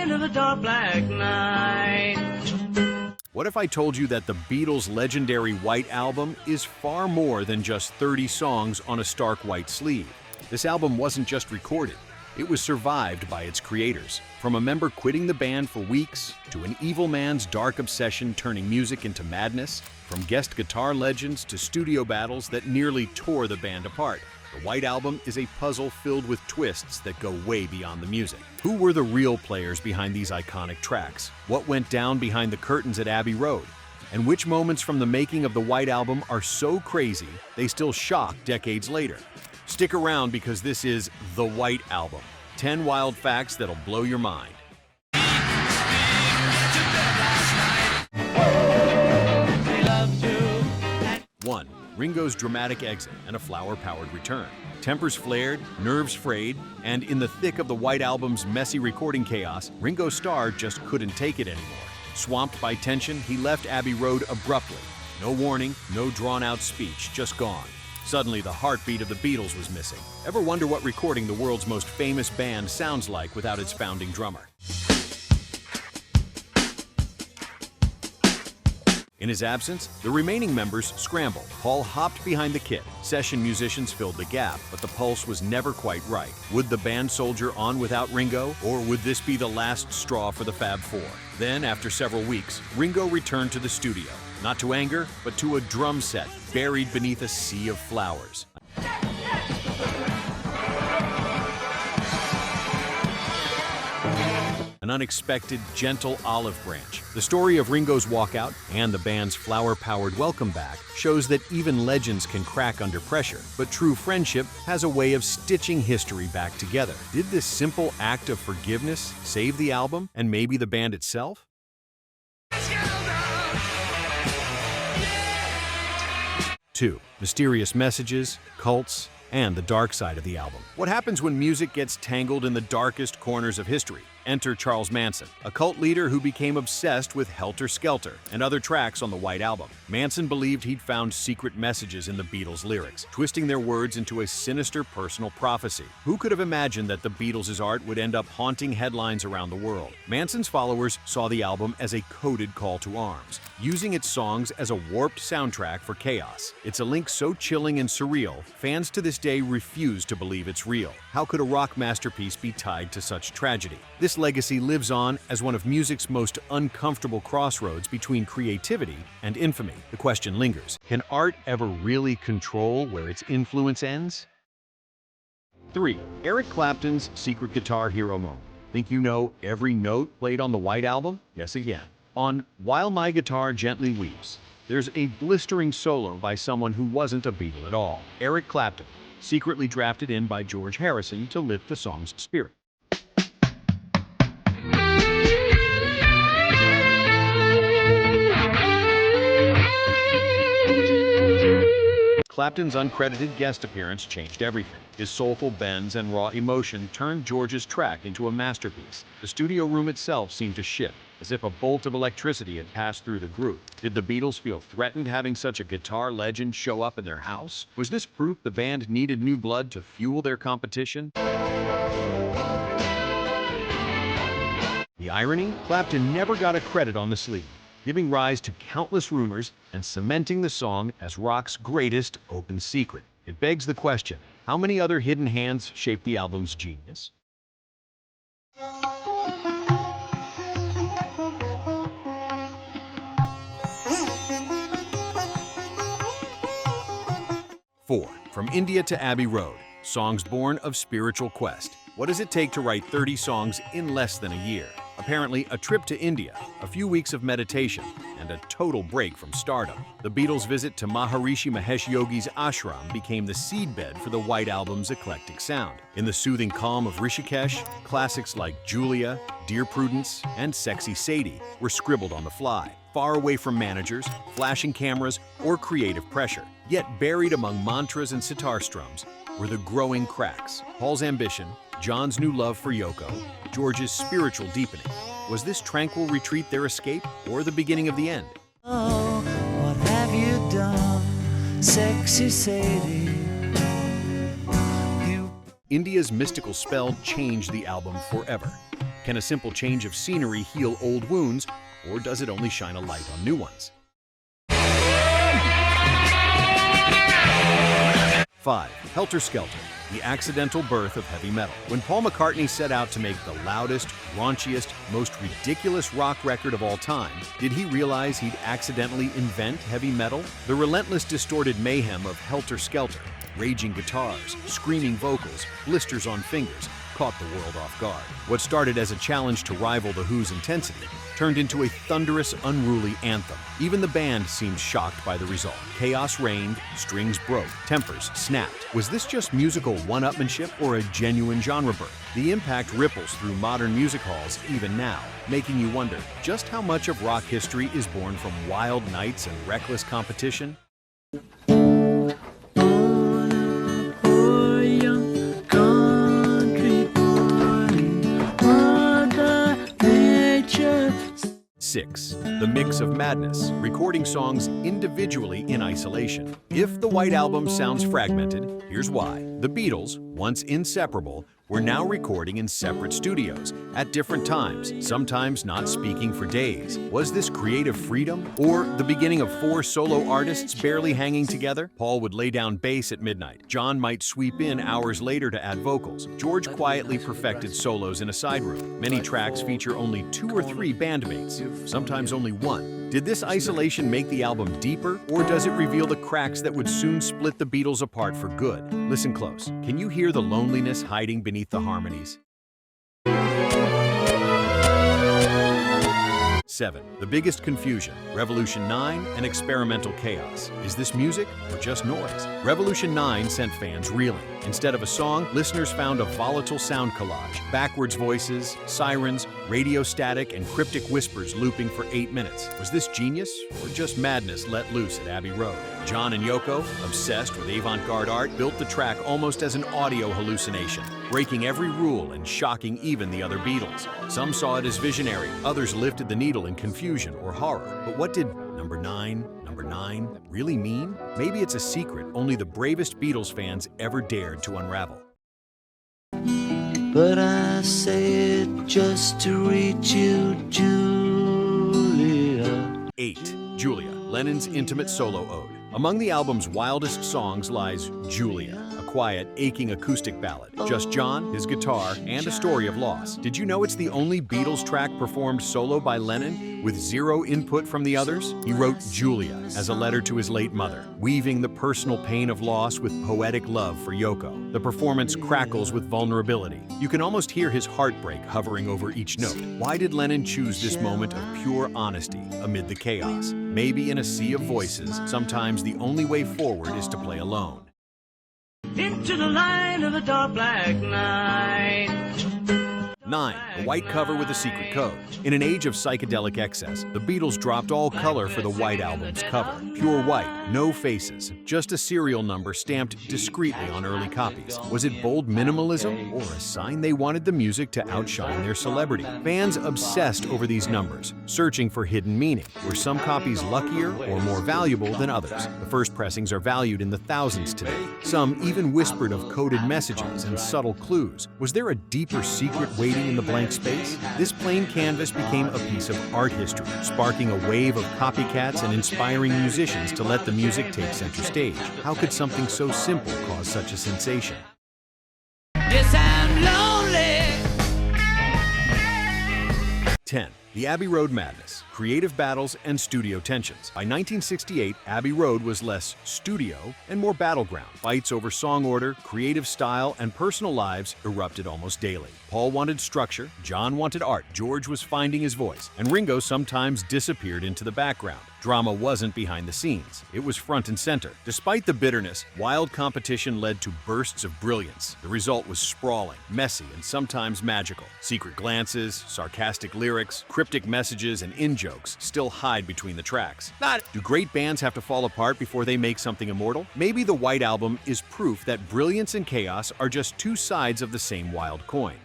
into the dark black night. What if I told you that the Beatles' legendary White Album is far more than just 30 songs on a stark white sleeve? This album wasn't just recorded, it was survived by its creators. From a member quitting the band for weeks, to an evil man's dark obsession turning music into madness, from guest guitar legends to studio battles that nearly tore the band apart, the White Album is a puzzle filled with twists that go way beyond the music. Who were the real players behind these iconic tracks? What went down behind the curtains at Abbey Road? And which moments from the making of the White Album are so crazy they still shock decades later? Stick around because this is The White Album. 10 wild facts that'll blow your mind. 1. Ringo's dramatic exit and a flower-powered return. Tempers flared, nerves frayed, and in the thick of the White Album's messy recording chaos, Ringo Starr just couldn't take it anymore. Swamped by tension, he left Abbey Road abruptly. No warning, no drawn-out speech, just gone. Suddenly, the heartbeat of the Beatles was missing. Ever wonder what recording the world's most famous band sounds like without its founding drummer? In his absence, the remaining members scrambled. Paul hopped behind the kit. Session musicians filled the gap, but the pulse was never quite right. Would the band soldier on without Ringo, or would this be the last straw for the Fab Four? Then, after several weeks, Ringo returned to the studio. Not to anger, but to a drum set buried beneath a sea of flowers. An unexpected, gentle olive branch. The story of Ringo's walkout and the band's flower-powered welcome back shows that even legends can crack under pressure, but true friendship has a way of stitching history back together. Did this simple act of forgiveness save the album and maybe the band itself? 2. Mysterious messages, cults, and the dark side of the album. What happens when music gets tangled in the darkest corners of history? Enter Charles Manson, a cult leader who became obsessed with Helter Skelter and other tracks on the White Album. Manson believed he'd found secret messages in the Beatles' lyrics, twisting their words into a sinister personal prophecy. Who could have imagined that the Beatles' art would end up haunting headlines around the world? Manson's followers saw the album as a coded call to arms, using its songs as a warped soundtrack for chaos. It's a link so chilling and surreal, fans to this day refuse to believe it's real. How could a rock masterpiece be tied to such tragedy? This legacy lives on as one of music's most uncomfortable crossroads between creativity and infamy. The question lingers: can art ever really control where its influence ends? 3. Eric Clapton's secret guitar hero moment. Think you know every note played on the White Album? Yes, again. On While My Guitar Gently Weeps, there's a blistering solo by someone who wasn't a Beatle at all. Eric Clapton, secretly drafted in by George Harrison to lift the song's spirit. Clapton's uncredited guest appearance changed everything. His soulful bends and raw emotion turned George's track into a masterpiece. The studio room itself seemed to shift, as if a bolt of electricity had passed through the group. Did the Beatles feel threatened having such a guitar legend show up in their house? Was this proof the band needed new blood to fuel their competition? The irony? Clapton never got a credit on the sleeve, giving rise to countless rumors and cementing the song as rock's greatest open secret. It begs the question, how many other hidden hands shaped the album's genius? 4. From India to Abbey Road, songs born of spiritual quest. What does it take to write 30 songs in less than a year? Apparently, a trip to India, a few weeks of meditation, and a total break from stardom. The Beatles' visit to Maharishi Mahesh Yogi's ashram became the seedbed for the White Album's eclectic sound. In the soothing calm of Rishikesh, classics like Julia, Dear Prudence, and Sexy Sadie were scribbled on the fly, far away from managers, flashing cameras, or creative pressure. Yet buried among mantras and sitar strums were the growing cracks, Paul's ambition, John's new love for Yoko, George's spiritual deepening. Was this tranquil retreat their escape, or the beginning of the end? Oh, what have you done, Sexy Sadie? India's mystical spell changed the album forever. Can a simple change of scenery heal old wounds, or does it only shine a light on new ones? 5. Helter Skelter, the accidental birth of heavy metal. When Paul McCartney set out to make the loudest, raunchiest, most ridiculous rock record of all time, did he realize he'd accidentally invent heavy metal? The relentless distorted mayhem of Helter Skelter, raging guitars, screaming vocals, blisters on fingers, caught the world off guard. What started as a challenge to rival The Who's intensity turned into a thunderous, unruly anthem. Even the band seemed shocked by the result. Chaos reigned, strings broke, tempers snapped. Was this just musical one-upmanship or a genuine genre birth? The impact ripples through modern music halls even now, making you wonder just how much of rock history is born from wild nights and reckless competition? Six, the mix of madness, recording songs individually in isolation. If the White Album sounds fragmented, here's why. The Beatles, once inseparable, were now recording in separate studios at different times, sometimes not speaking for days. Was this creative freedom, or the beginning of 4 solo artists barely hanging together? Paul would lay down bass at midnight. John might sweep in hours later to add vocals. George quietly perfected solos in a side room. Many tracks feature only 2 or 3 bandmates, sometimes only 1. Did this isolation make the album deeper, or does it reveal the cracks that would soon split the Beatles apart for good? Listen close. Can you hear the loneliness hiding beneath the harmonies? 7. The biggest confusion, Revolution 9 and experimental chaos. Is this music or just noise? Revolution 9 sent fans reeling. Instead of a song, listeners found a volatile sound collage. Backwards voices, sirens, radio static, and cryptic whispers looping for 8 minutes. Was this genius or just madness let loose at Abbey Road? John and Yoko, obsessed with avant-garde art, built the track almost as an audio hallucination, breaking every rule and shocking even the other Beatles. Some saw it as visionary, others lifted the needle in confusion or horror. But what did number 9 really mean? Maybe it's a secret only the bravest Beatles fans ever dared to unravel. But I say it just to reach you, Julia. 8. Julia, Lennon's intimate solo ode. Among the album's wildest songs lies Julia, a quiet, aching acoustic ballad. Just John, his guitar, and a story of loss. Did you know it's the only Beatles track performed solo by Lennon, with 0 input from the others? He wrote Julia as a letter to his late mother, weaving the personal pain of loss with poetic love for Yoko. The performance crackles with vulnerability. You can almost hear his heartbreak hovering over each note. Why did Lennon choose this moment of pure honesty amid the chaos? Maybe in a sea of voices, sometimes the only way forward is to play alone. Into the light of the dark black night. 9. The white cover with a secret code. In an age of psychedelic excess, the Beatles dropped all color for the White Album's cover. Pure white, no faces, just a serial number stamped discreetly on early copies. Was it bold minimalism, or a sign they wanted the music to outshine their celebrity? Fans obsessed over these numbers, searching for hidden meaning. Were some copies luckier or more valuable than others? The first pressings are valued in the thousands today. Some even whispered of coded messages and subtle clues. Was there a deeper secret waiting in the blank space? This plain canvas became a piece of art history, sparking a wave of copycats and inspiring musicians to let the music take center stage. How could something so simple cause such a sensation? Yes, I'm lonely. 10. The Abbey Road Madness, creative battles and studio tensions. By 1968, Abbey Road was less studio and more battleground. Fights over song order, creative style, and personal lives erupted almost daily. Paul wanted structure, John wanted art, George was finding his voice, and Ringo sometimes disappeared into the background. Drama wasn't behind the scenes, it was front and center. Despite the bitterness, wild competition led to bursts of brilliance. The result was sprawling, messy, and sometimes magical. Secret glances, sarcastic lyrics, cryptic messages, and in-jokes still hide between the tracks. Do great bands have to fall apart before they make something immortal? Maybe the White Album is proof that brilliance and chaos are just 2 sides of the same wild coin.